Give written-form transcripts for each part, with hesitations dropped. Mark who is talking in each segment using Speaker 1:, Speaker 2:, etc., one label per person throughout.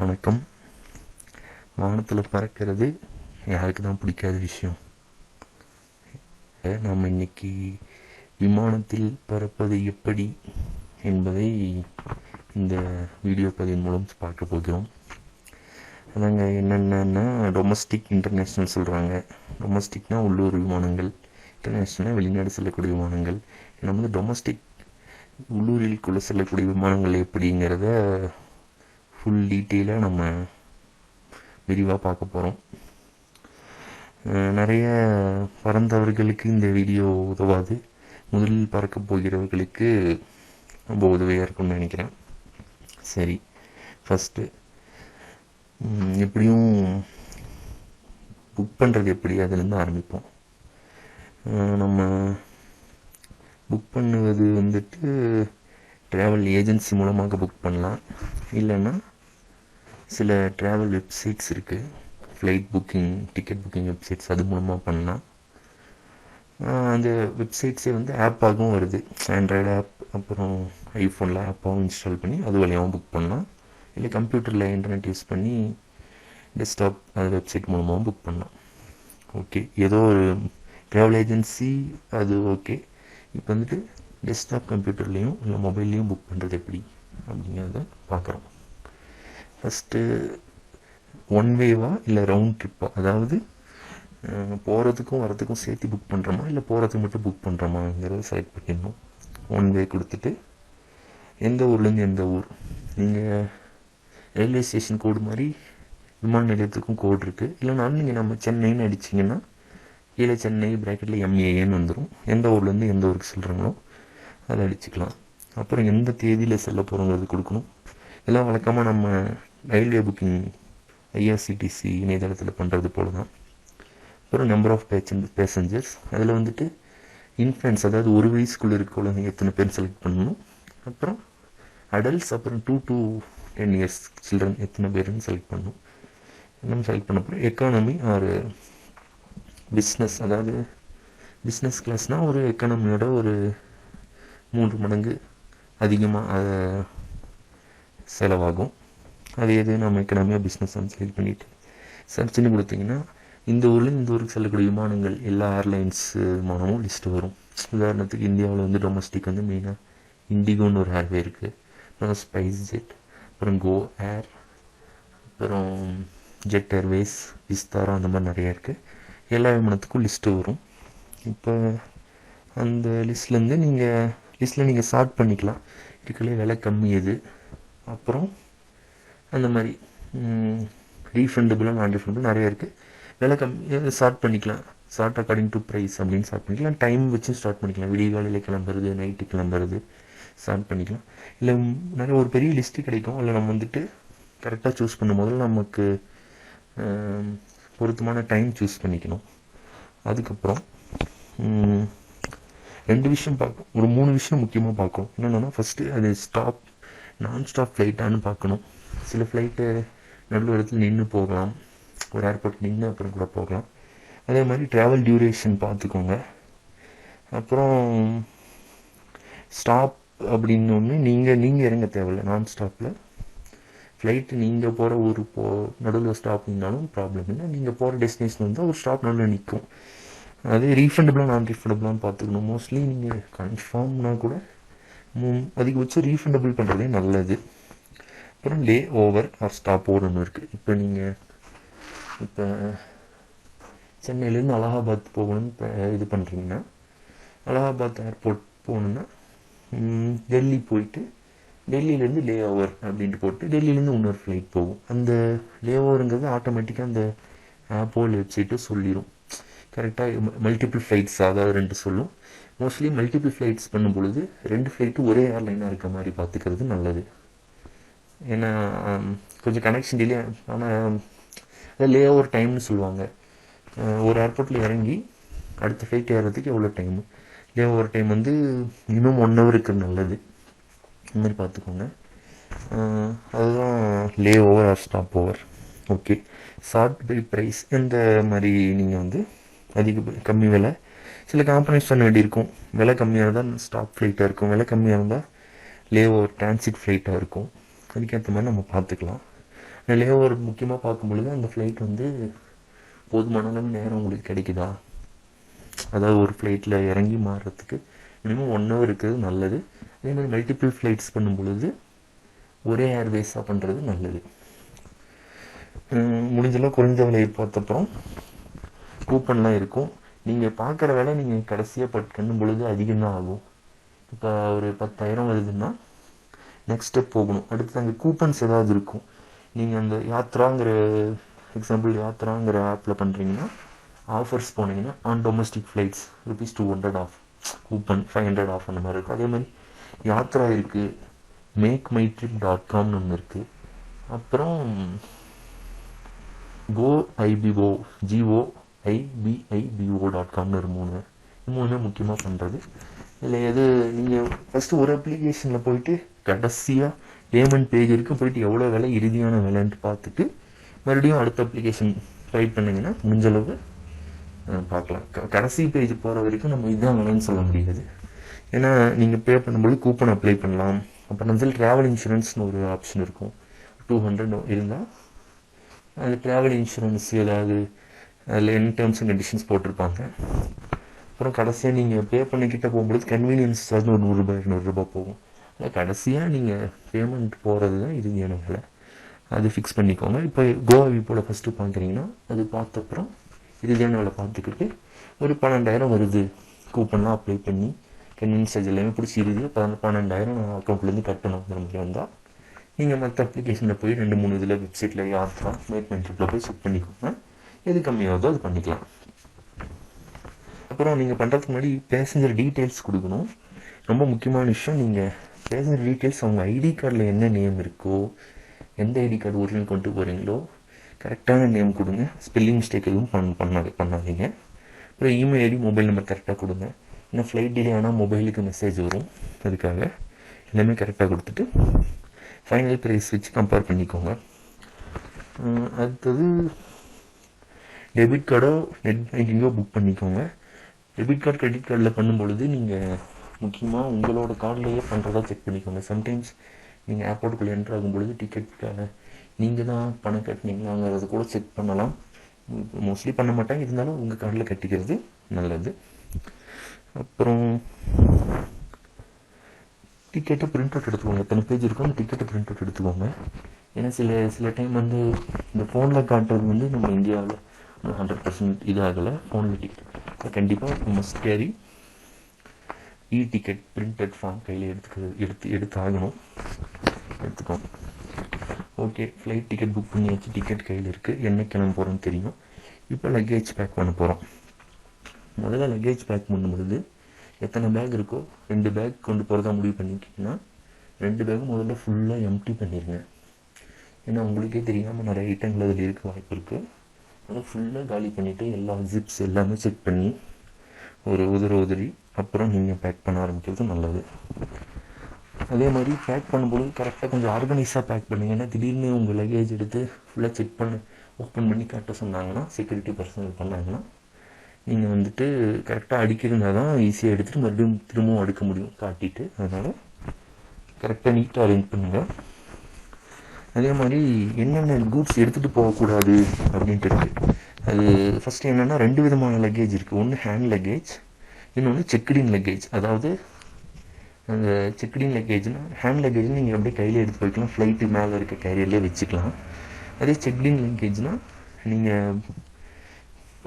Speaker 1: வணக்கம். வானத்தில் பறக்கிறது யாருக்கு தான் பிடிக்காத விஷயம். நாம் இன்னைக்கு விமானத்தில் பறப்பது எப்படி என்பதை இந்த வீடியோ பதிவின் மூலம் பார்க்க போகிறோம். அதாங்க என்னென்னா, டொமஸ்டிக் இன்டர்நேஷ்னல் சொல்கிறாங்க. டொமஸ்டிக்னால் உள்ளூர் விமானங்கள், இன்டர்நேஷ்னல்னால் வெளிநாடு செல்லக்கூடிய விமானங்கள். நம்ம வந்து டொமஸ்டிக் உள்ளூரில் செல்லக்கூடிய விமானங்கள் எப்படிங்கிறத ஃபுல் டீட்டெயிலாக நம்ம விரிவாக பார்க்க போகிறோம். நிறைய பறந்தவர்களுக்கு இந்த வீடியோ உதவாது. முதலில் பறக்க போகிறவர்களுக்கு ரொம்ப உதவியாக இருக்கும்னு நினைக்கிறேன். சரி, ஃபஸ்ட்டு எப்படியும் புக் பண்ணுறது எப்படி, அதுலேருந்து ஆரம்பிப்போம். நம்ம புக் பண்ணுவது வந்துட்டு ட்ராவல் ஏஜென்சி மூலமாக புக் பண்ணலாம். இல்லைன்னா சில ட்ராவல் வெப்சைட்ஸ் இருக்குது, flight booking, ticket booking websites, அது மூலமாக பண்ணலாம். அந்த வெப்சைட்ஸே வந்து ஆப்பாகவும் வருது. ஆண்ட்ராய்டு ஆப், அப்புறம் ஐஃபோனில் ஆப்பாகவும் இன்ஸ்டால் பண்ணி அது வழியாகவும் புக் பண்ணலாம். இல்லை கம்ப்யூட்டரில் இன்டர்நெட் யூஸ் பண்ணி டெஸ்க்டாப் அது வெப்சைட் மூலமாகவும் புக் பண்ணலாம். ஓகே, ஏதோ ஒரு ட்ராவல் ஏஜென்சி அது ஓகே. இப்போ வந்துட்டு டெஸ்க்டாப் கம்ப்யூட்டர்லேயும் இல்லை மொபைல்லையும் புக் பண்ணுறது எப்படி அப்படிங்கிறத பார்க்குறோம். ஃபஸ்ட்டு ஒன் வேவா இல்லை ரவுண்ட் ட்ரிப்பா, அதாவது போகிறதுக்கும் வரதுக்கும் சேர்த்து புக் பண்ணுறோமா இல்லை போகிறதுக்கு மட்டும் புக் பண்ணுறோமாங்கிறத செலக்ட் பண்ணிடணும். ஒன் வே கொடுத்துட்டு எந்த ஊர்லேருந்து எந்த ஊர், நீங்கள் ரயில்வே ஸ்டேஷன் கோடு மாதிரி விமான நிலையத்துக்கும் கோடு இருக்குது. இல்லைனாலும் நீங்கள் நம்ம சென்னைன்னு அடிச்சிங்கன்னா கீழே சென்னை ப்ராக்கெட்டில் எம்ஏஏன்னு வந்துடும். எந்த ஊர்லேருந்து எந்த ஊருக்கு செல்கிறாங்களோ அதை அடிச்சுக்கலாம். அப்புறம் எந்த தேதியில் செல்ல போகிறோங்கிறது கொடுக்கணும். எல்லாம் வழக்கமாக நம்ம ரயில்வே புக்கிங் ஐஆர்சிடிசி இணையதளத்தில் பண்ணுறது போல தான். அப்புறம் நம்பர் ஆஃப் பேசஞ்சர்ஸ், அதில் வந்துட்டு இன்ஃபென்ட்ஸ், அதாவது ஒரு வயசுக்குள்ளே இருக்க குழந்தைங்க எத்தனை பேர் செலக்ட் பண்ணணும். அப்புறம் அடல்ட்ஸ், அப்புறம் 2 to 10 years சில்ட்ரன் எத்தனை பேருன்னு செலக்ட் பண்ணணும். நம்ம செலக்ட் பண்ண அப்புறம் எக்கானமி ஆர் பிஸ்னஸ், அதாவது பிஸ்னஸ் கிளாஸ்னால் ஒரு எக்கானமியோட ஒரு 3 மடங்கு அதிகமாக அதை செலவாகும். அது எது, நம்ம எக்கனாமியாக பிஸ்னஸ் செலக்ட் பண்ணிவிட்டு சர்ச்சுன்னு கொடுத்தீங்கன்னா இந்த ஊரில் இந்த ஊருக்கு செல்லக்கூடிய விமானங்கள் எல்லா ஏர்லைன்ஸ் விமானமும் லிஸ்ட்டு வரும். உதாரணத்துக்கு இந்தியாவில் வந்து டொமஸ்டிக் வந்து மெயினாக இண்டிகோன்னு ஒரு ஏர்வே இருக்குது, அப்புறம் ஸ்பைஸ் ஜெட், அப்புறம் கோ ஏர், அப்புறம் ஜெட் ஏர்வேஸ், விஸ்தாரா, அந்த மாதிரி நிறையா இருக்குது. எல்லா விமானத்துக்கும் லிஸ்ட்டு வரும். இப்போ அந்த லிஸ்ட்லேருந்து நீங்கள் ஷார்ட் பண்ணிக்கலாம். இதுக்குள்ளே விலை கம்மி எது, அப்புறம் அந்த மாதிரி ரீஃபண்டபுளாக நான் ரீஃபண்டபுள் நிறைய இருக்குது. விலை கம்மி ஸ்டார்ட் பண்ணிக்கலாம். ஸ்டார்ட் அக்கார்டிங் டு ப்ரைஸ் அப்படின்னு ஸ்டார்ட் பண்ணிக்கலாம். டைம் வச்சு ஸ்டார்ட் பண்ணிக்கலாம். விடிய காலையில் கிளம்புறது, நைட்டு கிளம்புறது ஸ்டார்ட் பண்ணிக்கலாம். இல்லை நிறைய ஒரு பெரிய லிஸ்ட்டு கிடைக்கும். அதில் நம்ம வந்துட்டு கரெக்டாக சூஸ் பண்ணும் போதில் நமக்கு பொருத்தமான டைம் சூஸ் பண்ணிக்கணும். அதுக்கப்புறம் 2 விஷயம் பார்க்கணும், ஒரு 3 விஷயம் முக்கியமாக பார்க்கணும். என்னென்னா, ஃபஸ்ட்டு அது நான் ஸ்டாப் ஃப்ளைட்டானு பார்க்கணும். சில ஃப்ளைட்டு நல்ல இடத்துல நின்று போகலாம், ஒரு ஏர்போர்ட் நின்று அப்புறம் கூட போகலாம். அதே மாதிரி ட்ராவல் டியூரேஷன் பார்த்துக்கோங்க. அப்புறம் ஸ்டாப் அப்படின்னு ஒன்று நீங்கள் இறங்க தேவையில்லை. நான் ஸ்டாப்பில் ஃப்ளைட்டு நீங்கள் போகிற ஊர் நடுவில் ஸ்டாப்னாலும் ப்ராப்ளம் இல்லை. நீங்கள் போகிற டெஸ்டினேஷன் வந்து ஒரு ஸ்டாப் நடுவில் நிற்கும். அது ரீஃபண்டபுளாக நான் ரீஃபண்டபுளான்னு பார்த்துக்கணும். மோஸ்ட்லி நீங்கள் கன்ஃபார்ம்னா கூட அதிகபட்சம் ரீஃபண்டபுள் பண்ணுறதே நல்லது. அப்புறம் லே ஓவர் ஆர் ஸ்டாப் ஓவர் ஒன்று இருக்குது. இப்போ சென்னையிலேருந்து அலகாபாத் போகணும்னு இது பண்ணுறீங்கன்னா, அலகாபாத் ஏர்போர்ட் போகணுன்னா டெல்லி போயிட்டு டெல்லியிலேருந்து லே ஓவர் அப்படின்ட்டு போட்டு டெல்லியிலேருந்து இன்னொரு ஃப்ளைட் போகும். அந்த லே ஓவருங்கிறது ஆட்டோமேட்டிக்காக அந்த ஆப்போ வெப்சைட்டோ சொல்லிடும். கரெக்டாக மல்டிபிள் ஃப்ளைட்ஸ், அதாவது 2 சொல்லும். மோஸ்ட்லி மல்டிபிள் ஃப்ளைட்ஸ் பண்ணும் பொழுது 2 ஃப்ளைட்டும் ஒரே ஏர்லைனாக இருக்க மாதிரி பார்த்துக்கிறது நல்லது. ஏன்னா கொஞ்சம் கனெக்ஷன் டிலே, ஆனால் லே ஓவர் டைம்னு சொல்லுவாங்க. ஒரு ஏர்போர்ட்டில் இறங்கி அடுத்த ஃப்ளைட் ஏறுறதுக்கு எவ்வளோ டைமு, லே ஓவர் டைம் வந்து மினிமம் 1 hour இருக்கிறது நல்லது. இந்த மாதிரி பார்த்துக்கோங்க. அதுதான் lay over or stop over. Okay, short by price, இந்த மாதிரி நீங்கள் வந்து கம்மி விலை, சில காம்ப்ரமைஸ் பண்ண வேண்டியிருக்கும். விலை கம்மியாக இருந்தால் ஸ்டாப் ஃப்ளைட்டாக இருக்கும், விலை கம்மியாக இருந்தால் லே ஓவர் டிரான்சிட் ஃப்ளைட்டாக இருக்கும். அதுக்கேற்ற மாதிரி நம்ம பார்த்துக்கலாம். லே ஓவர் முக்கியமாக பார்க்கும்பொழுது அந்த ஃப்ளைட் வந்து போதுமான அளவு நேரம் உங்களுக்கு கிடைக்குதா, அதாவது ஒரு ஃப்ளைட்டில் இறங்கி மாறுறதுக்கு மினிமம் 1 hour இருக்கிறது நல்லது. அதே மாதிரி மல்டிபிள் ஃப்ளைட்ஸ் பண்ணும் பொழுது ஒரே ஏர்வேஸாக பண்ணுறது நல்லது. முடிஞ்சளவு குறைஞ்ச விலை பார்த்தப்புறம் கூப்பன்லாம் இருக்கும். நீங்கள் பார்க்குற வேலை நீங்கள் கடைசியாக பண்ணும் பொழுது அதிகம்தான் ஆகும். இப்போ ஒரு 10,000 வருதுன்னா நெக்ஸ்ட் ஸ்டெப் போகணும். அடுத்து அங்கே கூப்பன்ஸ் ஏதாவது இருக்கும். நீங்கள் அந்த யாத்ராங்கிற எக்ஸாம்பிள் யாத்ராங்கிற ஆப்பில் பண்ணுறீங்கன்னா ஆஃபர்ஸ் போனீங்கன்னா on domestic flights ₹200 off, coupon 500 off அந்த மாதிரி இருக்கும். அதே மாதிரி யாத்ரா இருக்குது, MakeMyTrip.comனு ஒன்று இருக்குது, அப்புறம் GoIBO.comனு ஒரு 3 முக்கியமாக பண்ணுறது. இதில் எது நீங்கள் ஃபஸ்ட்டு ஒரு அப்ளிகேஷனில் போயிட்டு கடைசியாக பேமெண்ட் பேஜ் வரைக்கும் போயிட்டு எவ்வளோ விலை இறுதியான விலைன்ட்டு பார்த்துட்டு மறுபடியும் அடுத்த அப்ளிகேஷன் ட்ரை பண்ணிங்கன்னா முடிஞ்சளவு பார்க்கலாம். கடைசி பேஜ் போகிற வரைக்கும் நம்ம இதுதான் விலைன்னு சொல்ல முடியாது. ஏன்னா நீங்கள் பே பண்ணும்போது கூப்பன் அப்ளை பண்ணலாம். அப்புறம் வந்து ட்ராவல் இன்சூரன்ஸ்னு ஒரு ஆப்ஷன் இருக்கும். 200 இருந்தால் அது ட்ராவல் இன்சூரன்ஸ் ஏதாவது அதில் என்ன டேர்ம்ஸ் அண்ட் கண்டிஷன்ஸ் போட்டிருப்பாங்க. அப்புறம் கடைசியாக நீங்கள் பே பண்ணிக்கிட்ட போகும்போது கன்வீனியன்ஸ் சார்ஜ் ஒரு ₹100 போகும். அதில் கடைசியாக நீங்கள் பேமெண்ட் போகிறது தான் இறுதியான விலை, அது ஃபிக்ஸ் பண்ணிக்கோங்க. இப்போ கோவாவிப்போல் ஃபஸ்ட்டு பார்க்குறீங்கன்னா அது பார்த்தப்புறம் இறுதியான விலை பார்த்துக்கிட்டு ஒரு 12,000 வருது, கூப்பன்லாம் அப்ளை பண்ணி கன்வீனியன்ஸ் சார்ஜ் எல்லாமே பிடிச்சி இறுதி 12,000 அக்கௌண்ட்லேருந்து கட்டணுங்கிற மாதிரி வந்தால் நீங்கள் மற்ற அப்ளிகேஷனில் போய் 2-3 இதில் வெப்சைட்டில் யாத்ரா MakeMyTripல போய் செக் பண்ணிக்கோங்க. எது கம்மியாகுதோ அது பண்ணிக்கலாம். அப்புறம் நீங்கள் பண்ணுறதுக்கு முன்னாடி பேசஞ்சர் டீட்டெயில்ஸ் கொடுக்கணும். ரொம்ப முக்கியமான விஷயம், நீங்கள் பேசஞ்சர் டீட்டெயில்ஸ் அவங்க ஐடி கார்டில் என்ன நேம் இருக்கோ, எந்த ஐடி கார்டு ஒரிஜினல் கொண்டு போகிறீங்களோ கரெக்டான நேம் கொடுங்க. ஸ்பெல்லிங் மிஸ்டேக் எதுவும் பண்ணாதீங்க. அப்புறம் இமெயில் ஐடி, மொபைல் நம்பர் கரெக்டாக கொடுங்க. ஏன்னா ஃப்ளைட் டிலே ஆனால் மொபைலுக்கு மெசேஜ் வரும், அதுக்காக எல்லாமே கரெக்டாக கொடுத்துட்டு ஃபைனல் ப்ரைஸ் வச்சு கம்பேர் பண்ணிக்கோங்க. அடுத்தது டெபிட் கார்டோ நெட் பேங்கிங்கோ புக் பண்ணிக்கோங்க. டெபிட் கார்டு கிரெடிட் கார்டில் பண்ணும்பொழுது நீங்கள் முக்கியமாக உங்களோட கார்ட்லேயே பண்ணுறதா செக் பண்ணிக்கோங்க. சம்டைம்ஸ் நீங்கள் ஏர்போர்ட்டுக்குள்ளே என்ட்ரு ஆகும்பொழுது டிக்கெட்டுக்கான நீங்கள் தான் பணம் கட்டினீங்களாங்கிறத கூட செக் பண்ணலாம். மோஸ்ட்லி பண்ண மாட்டாங்க, இருந்தாலும் உங்கள் கார்டில் கட்டிக்கிறது நல்லது. அப்புறம் டிக்கெட்டை பிரிண்ட் அவுட் எடுத்துக்கோங்க. எத்தனை பேஜ் இருக்கும் அந்த டிக்கெட்டை பிரிண்ட் அவுட் எடுத்துக்கோங்க. ஏன்னா சில டைம் வந்து இந்த ஃபோனில் காட்டுறது வந்து நம்ம இந்தியாவில் 100% இதாகலை. ஃபோனில் டிக்கெட் கண்டிப்பாக must carry ticket printed form கையில் எடுத்து ஆகணும். எடுத்துக்கோங்க. ஓகே, ஃப்ளைட் டிக்கெட் புக் பண்ணியாச்சு, டிக்கெட் கையில் இருக்குது, என்ன கிளம்ப போகிறோன்னு தெரியும். இப்போ லக்கேஜ் பேக் பண்ண போகிறோம். முதல்ல லக்கேஜ் பேக் பண்ணும்பொழுது எத்தனை பேக் இருக்கோ 2 பேக் கொண்டு போகிறதா முடிவு பண்ணிக்கிட்டிங்கன்னா 2 பேக்கும் முதல்ல ஃபுல்லாக எம்டி பண்ணிடுங்க. ஏன்னா உங்களுக்கே தெரியாமல் நிறைய ஐட்டங்கள் அதில் இருக்க வாய்ப்பு இருக்குது. அதை ஃபுல்லாக காலி பண்ணிவிட்டு எல்லா ஜிப்ஸ் எல்லாமே செக் பண்ணி ஒரு உதிரி அப்புறம் நீங்கள் பேக் பண்ண ஆரம்பிக்கிறது நல்லது. அதே மாதிரி பேக் பண்ணும்போது கரெக்டாக கொஞ்சம் ஆர்கனைஸாக பேக் பண்ணுங்க. ஏன்னா திடீர்னு உங்கள் லக்கேஜ் எடுத்து ஃபுல்லாக செக் பண்ணி ஓப்பன் பண்ணி காட்ட சொன்னாங்கன்னா, செக்யூரிட்டி பர்சனல் பண்ணாங்கன்னா நீங்கள் வந்துட்டு கரெக்டாக அடிக்கிறதுனால தான் ஈஸியாக எடுத்துகிட்டு மறுபடியும் திரும்பவும் அடுக்க முடியும் காட்டிட்டு. அதனால் கரெக்டாக நீட்டாக அரேஞ்ச் பண்ணுங்கள். அதே மாதிரி என்னென்ன கூட்ஸ் எடுத்துகிட்டு போகக்கூடாது அப்படின்ட்டு இருக்குது. அது ஃபஸ்ட்டு என்னென்னா 2 விதமான லக்கேஜ் இருக்குது. ஒன்று ஹேண்ட் லக்கேஜ், இன்னொன்று செக்டின் லக்கேஜ். அதாவது அந்த செக்டின் லக்கேஜ்னால் ஹேண்ட் லக்கேஜ்னு நீங்கள் அப்படியே கையில் எடுத்து போய்க்கலாம், ஃப்ளைட்டு மேலே இருக்க கேரியர்லேயே வச்சுக்கலாம். அதே செக்டின் லக்கேஜ்னால் நீங்கள்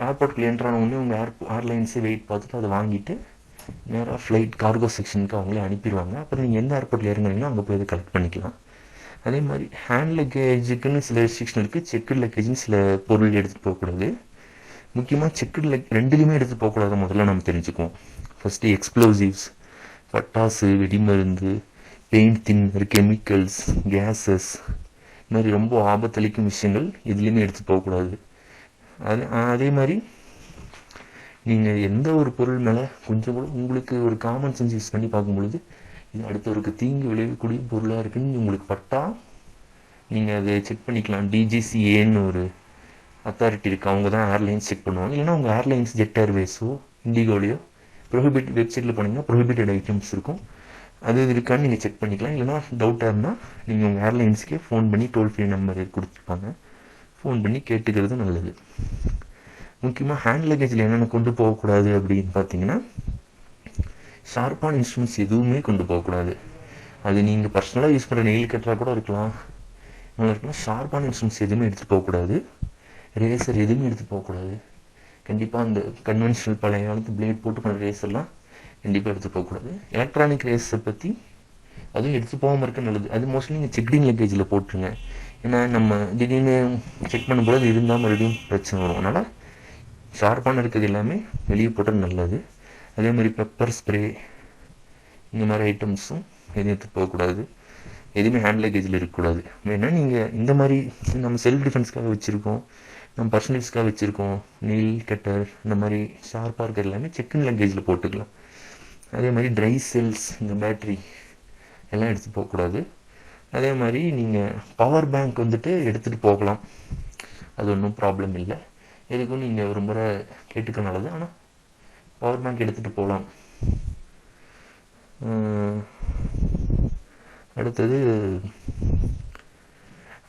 Speaker 1: ஏர்போர்ட்டில் என்ட்ரானவொடனே உங்கள் ஏர்லைன்ஸே வெயிட் பார்த்துட்டு அதை வாங்கிட்டு நேராக ஃப்ளைட் கார்கோ செக்ஷனுக்கு அவங்களே அனுப்பிடுவாங்க. அப்புறம் நீங்கள் எந்த ஏர்போர்ட்டில் இறங்குறீங்களோ அங்கே போய் அதை கலெக்ட் பண்ணிக்கலாம். அதே மாதிரி ஹேண்ட் லக்கேஜுக்குன்னு சில ரெஸ்ட்ரிக்ஷன் இருக்குது. செக்குடு லக்கேஜ்னு சில பொருள் எடுத்துகிட்டு போகக்கூடாது. முக்கியமாக செக்குடு ரெண்டுலேயுமே எடுத்து போகக்கூடாது முதல்ல நம்ம தெரிஞ்சுக்குவோம். ஃபஸ்ட்டு எக்ஸ்ப்ளோசிவ்ஸ், பட்டாசு, வெடிமருந்து, பெயிண்ட் தின்னர், கெமிக்கல்ஸ், கேஸஸ், இது மாதிரி ரொம்ப ஆபத்தளிக்கும் விஷயங்கள் எதுலேயுமே எடுத்து போகக்கூடாது. அதே மாதிரி நீங்கள் எந்த ஒரு பொருள் மேலே கொஞ்சம் கூட உங்களுக்கு ஒரு காமன் சென்ஸ் யூஸ் பண்ணி பார்க்கும்பொழுது இது அடுத்தவருக்கு தீங்கு விளைவிக்கக்கூடிய பொருளாக இருக்குன்னு உங்களுக்கு பட்டால் நீங்கள் அதை செக் பண்ணிக்கலாம். DGCAன்னு ஒரு அத்தாரிட்டி இருக்குது, அவங்க தான் ஏர்லைன்ஸ் செக் பண்ணுவாங்க. இல்லைன்னா உங்கள் ஏர்லைன்ஸ் ஜெட் ஏர்வேஸோ இண்டிகோலையோ ப்ரொஹிபிட் வெப்சைட்டில் போனீங்கன்னா ப்ரொஹிபிட்டட் ஐட்டம்ஸ் இருக்கும், அது இருக்கான்னு நீங்கள் செக் பண்ணிக்கலாம். இல்லைனா டவுட்டாக இருந்தால் நீங்கள் உங்கள் ஏர்லைன்ஸுக்கே ஃபோன் பண்ணி டோல் ஃப்ரீ நம்பர் கொடுத்துருப்பாங்க, ஃபோன் பண்ணி கேட்டுக்கிறது நல்லது. முக்கியமாக ஹேண்ட் லக்கேஜில் என்னென்ன கொண்டு போகக்கூடாது அப்படின்னு பார்த்தீங்கன்னா, ஷார்ப்பான இன்ஸ்ட்ருமெண்ட்ஸ் எதுவுமே கொண்டு போகக்கூடாது. அது நீங்கள் பர்சனலாக யூஸ் பண்ணுற நெயில் கட்டராக கூட இருக்கலாம், ஷார்ப்பான இன்ஸ்ட்ருமெண்ட்ஸ் எதுவுமே எடுத்துகிட்டு போகக்கூடாது. ரேசர் எதுவுமே எடுத்து போகக்கூடாது. கண்டிப்பாக அந்த கன்வென்ஷனல் பழைய காலத்து பிளேட் போட்டு பண்ணுற ரேசர்லாம் கண்டிப்பாக எடுத்து போகக்கூடாது. எலக்ட்ரானிக் ரேஸை பற்றி அதுவும் எடுத்து போகாமல் இருக்க நல்லது. அது மோஸ்ட்லி நீங்கள் செக்டிங் லக்கேஜில் போட்டுருங்க. ஏன்னா நம்ம திடீர்னு செக் பண்ணும்போது அது இருந்தால் மறுபடியும் பிரச்சனை வரும். அதனால் ஷார்ப்பான இருக்கிறது எல்லாமே வெளியே போட்டது நல்லது. அதே மாதிரி பெப்பர் ஸ்ப்ரே இந்த மாதிரி ஐட்டம்ஸும் எதுவும் எடுத்து போகக்கூடாது. எதுவுமே ஹேண்ட் லக்கேஜில் இருக்கக்கூடாது. ஏன்னா நீங்கள் இந்த மாதிரி நம்ம செல்ஃப் டிஃபென்ஸ்க்காக வச்சுருக்கோம், நம்ம பர்சனல்ஸ்க்காக வச்சுருக்கோம், நெயில் கட்டர் இந்த மாதிரி ஷார்ப்பாக இருக்கிறது எல்லாமே செக்கின் லக்கேஜில் போட்டுக்கலாம். அதே மாதிரி ட்ரை செல்ஸ், இந்த பேட்ரி எல்லாம் எடுத்துகிட்டு போகக்கூடாது. அதே மாதிரி நீங்கள் பவர் பேங்க் வந்துட்டு எடுத்துகிட்டு போகலாம், அது ஒன்றும் ப்ராப்ளம் இல்லை. எதுக்கும் நீங்கள் ஒரு முறை கேட்டுக்க நல்லது. ஆனால் பவர் பேங்க் எடுத்துகிட்டு போகலாம். அடுத்தது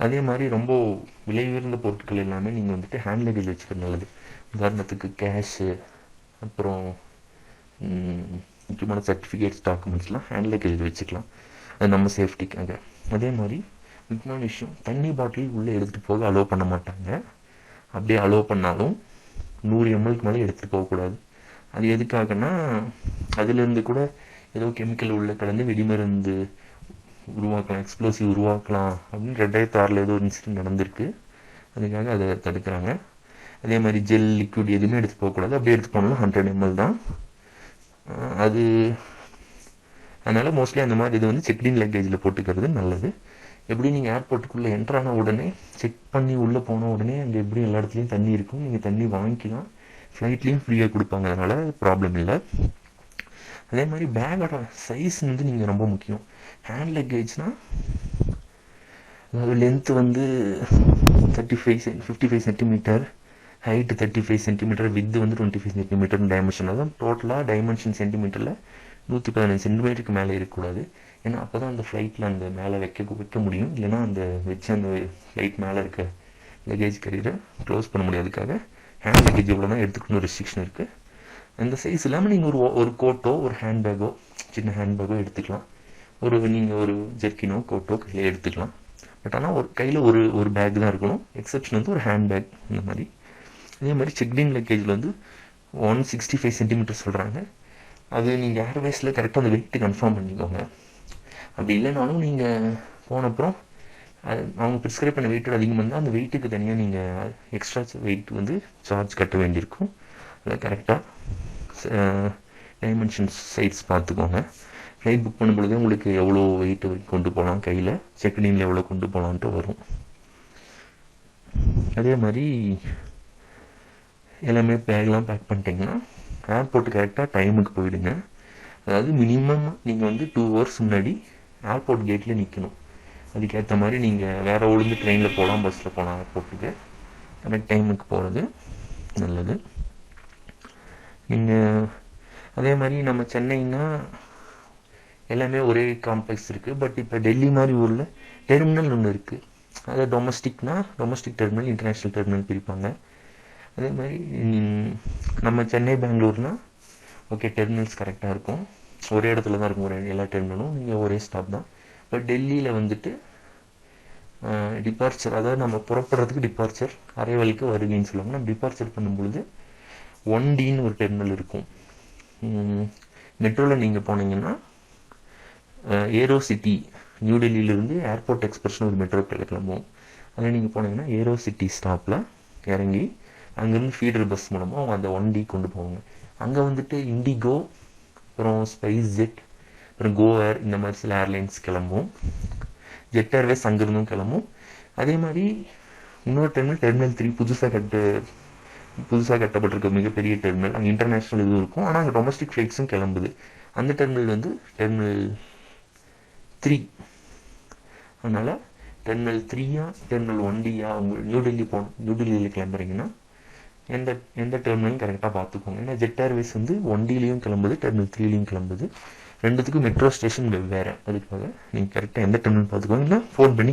Speaker 1: அதே மாதிரி ரொம்ப விலை உயர்ந்த பொருட்கள் எல்லாமே நீங்கள் வந்துட்டு ஹேண்ட் லக்கேஜ் வச்சுக்கிறது நல்லது. உதாரணத்துக்கு கேஷு, அப்புறம் முக்கியமான சர்டிஃபிகேட்ஸ், டாக்குமெண்ட்ஸ்லாம் ஹேண்ட் லக்கேஜில் வச்சுக்கலாம், அது நம்ம சேஃப்டிக்காக. அதே மாதிரி முக்கியமான விஷயம், தண்ணி பாட்டில் உள்ளே எடுத்துகிட்டு போக அலோவ் பண்ண மாட்டாங்க. அப்படியே அலோவ் பண்ணாலும் 100 ml மேலே எடுத்துகிட்டு போகக்கூடாது. அது எதுக்காகனா, அதுலேருந்து கூட ஏதோ கெமிக்கல் உள்ளே கலந்து வெடிமருந்து உருவாக்கலாம், எக்ஸ்ப்ளோசிவ் உருவாக்கலாம் அப்படின்னு 2006 ஏதோ ஒரு இன்சிடென்ட் நடந்திருக்கு. அதுக்காக அதை தடுக்கிறாங்க. அதே மாதிரி ஜெல், லிக்விட் எதுவுமே எடுத்து போகக்கூடாது. அப்படியே எடுத்து போனாலும் 100 ml தான் அது. அதனால் மோஸ்ட்லி அந்த மாதிரி இது வந்து செக்டின் லக்கேஜில் போட்டுக்கிறது நல்லது. எப்படி நீங்கள் ஏர்போர்ட்டுக்குள்ளே என்ட்ரான உடனே செக் பண்ணி உள்ளே போன உடனே அங்கே எப்படி எல்லா இடத்துலையும் தண்ணி இருக்கும், நீங்கள் தண்ணி வாங்கிக்கலாம், ஃப்ளைட்லேயும் ஃப்ரீயாக கொடுப்பாங்க, அதனால் ப்ராப்ளம் இல்லை. அதே மாதிரி பேக்கோட சைஸ் வந்து நீங்கள் ரொம்ப முக்கியம். ஹேண்ட் லக்கேஜ்னால் அதாவது லென்த்து வந்து 55 சென்டிமீட்டர், ஹைட்டு 35 சென்டிமீட்டர், வித்து வந்து 25 சென்டிமீட்டர் டைமென்ஷன். அதான் டோட்டலாக டைமென்ஷன் சென்டிமீட்டரில் 115 சென்டிமீட்டருக்கு மேலே இருக்கக்கூடாது. ஏன்னா அப்போ தான் அந்த ஃப்ளைட்டில் அந்த மேலே வைக்க முடியும். இல்லைனா அந்த வச்சு அந்த ஃப்ளைட் மேலே இருக்க லக்கேஜ் கரியரை க்ளோஸ் பண்ண முடியாதுக்காக ஹேண்ட் லக்கேஜ் எவ்வளோ தான் எடுத்துக்கணும் ரெஸ்ட்ரிக்ஷன் இருக்குது. அந்த சைஸ் இல்லாமல் நீங்கள் ஒரு கோட்டோ, ஒரு ஹேண்ட்பேக்கோ, சின்ன ஹேண்ட்பேக்கோ எடுத்துக்கலாம். நீங்கள் ஒரு ஜெர்க்கினோ, கோட்டோ கையில் எடுத்துக்கலாம். பட் ஆனால் ஒரு கையில் ஒரு பேக் தான் இருக்கணும். எக்ஸப்ஷன் வந்து ஒரு ஹேண்ட்பேக் இந்த மாதிரி. அதே மாதிரி செக்டின் லக்கேஜில் வந்து 165 சென்டிமீட்டர் சொல்கிறாங்க. அது நீங்கள் ஏர்வேஸில் கரெக்டாக அந்த வெயிட்டு கன்ஃபார்ம் பண்ணிக்கோங்க. அப்படி இல்லைனாலும் நீங்கள் போனப்புறம் அவங்க ப்ரிஸ்கிரைப் பண்ண வெயிட்டோட அதிகமாக இருந்தால் அந்த வெயிட்டுக்கு தனியாக நீங்கள் எக்ஸ்ட்ரா வெயிட் வந்து சார்ஜ் கட்ட வேண்டியிருக்கும். அதை கரெக்டாக டைமென்ஷன்ஸ் சைட்ஸ் பார்த்துக்கோங்க. ஃப்ளைட் புக் பண்ணும்பொழுது உங்களுக்கு எவ்வளோ வெயிட் கொண்டு போகலாம், கையில் செக்டினில் எவ்வளோ கொண்டு போகலான்ட்டு வரும். அதே மாதிரி எல்லாமே பேக்லாம் பேக் பண்ணிட்டீங்கன்னா ஏர்போர்ட்டு கரெக்டாக டைமுக்கு போயிடுங்க. அதாவது மினிமம் நீங்கள் வந்து 2 hours முன்னாடி ஏர்போர்ட் கேட்டில் நிற்கணும். அதுக்கேற்ற மாதிரி நீங்கள் வேறு ஒழுங்கு ட்ரெயினில் போகலாம், பஸ்ஸில் போகலாம். ஏர்போர்ட்டுக்கு கரெக்ட் டைமுக்கு போகிறது நல்லது. நீங்கள் அதே மாதிரி நம்ம சென்னைன்னா எல்லாமே ஒரே காம்ப்ளெக்ஸ் இருக்குது. பட் இப்போ டெல்லி மாதிரி ஊரில் டெர்மினல் ஒன்று இருக்குது. அதாவது டொமஸ்டிக் டெர்மினல், இன்டர்நேஷ்னல் டெர்மினல் பிரிப்பாங்க. அதே மாதிரி நம்ம சென்னை, பெங்களூர்னால் ஓகே டெர்மினல்ஸ் கரெக்டாக இருக்கும், ஒரே இடத்துல தான் இருக்கும் எல்லா டெர்மினலும், நீங்கள் ஒரே ஸ்டாப் தான். பட் டெல்லியில் வந்துட்டு டிபார்ச்சர், அதாவது நம்ம புறப்படுறதுக்கு டிபார்ச்சர், அரைவலுக்கு வருகைன்னு சொல்லுவாங்க. நம்ம டிபார்ச்சர் பண்ணும்பொழுது 1Dன்னு ஒரு டெர்மினல் இருக்கும். மெட்ரோவில் நீங்கள் போனீங்கன்னா ஏரோ சிட்டி, நியூ டெல்லியிலேருந்து ஏர்போர்ட் எக்ஸ்பிரஸ்னு ஒரு மெட்ரோ கிளம்பும். அதில் நீங்கள் போனீங்கன்னா ஏரோ சிட்டி ஸ்டாப்பில் இறங்கி அங்கேருந்து ஃபீடர் பஸ் மூலமாக அவங்க அந்த 1D கொண்டு போவாங்க. அங்கே வந்துட்டு இண்டிகோ, அப்புறம் ஸ்பைஸ் ஜெட், அப்புறம் கோ ஏர் இந்த மாதிரி சில ஏர்லைன்ஸ் கிளம்பும். ஜெட் ஏர்வேஸ் அங்கேருந்தும் கிளம்பும். அதே மாதிரி இன்னொரு டெர்மினல் 3 புதுசாக கட்டப்பட்டிருக்க மிகப்பெரிய டெர்மினல், அங்கே இன்டர்நேஷ்னல் இதுவும் இருக்கும். ஆனால் அங்கே டொமஸ்டிக் ஃப்ளைட்ஸும் கிளம்புது. அந்த டெர்மினல் வந்து டெர்மினல் 3. அதனால் டெர்மினல் 3யா டெர்மினல் 1Dயா அவங்க நியூ டெல்லியில் கிளம்புறீங்கன்னா எந்த டெர்மினலும் கரெக்டாக பார்த்துக்கோங்க. ஏன்னா ஜெட் ஏர்வேஸ் வந்து 1Dலையும் கிளம்புது, டெர்மினல் 3லையும் கிளம்புது. ரெண்டுத்துக்கும் மெட்ரோ ஸ்டேஷன் வெவ்வேறு. அதுக்காக நீங்கள் கரெக்டாக எந்த டெர்மினல் பார்த்துக்கோங்க, ஃபோன் பண்ணி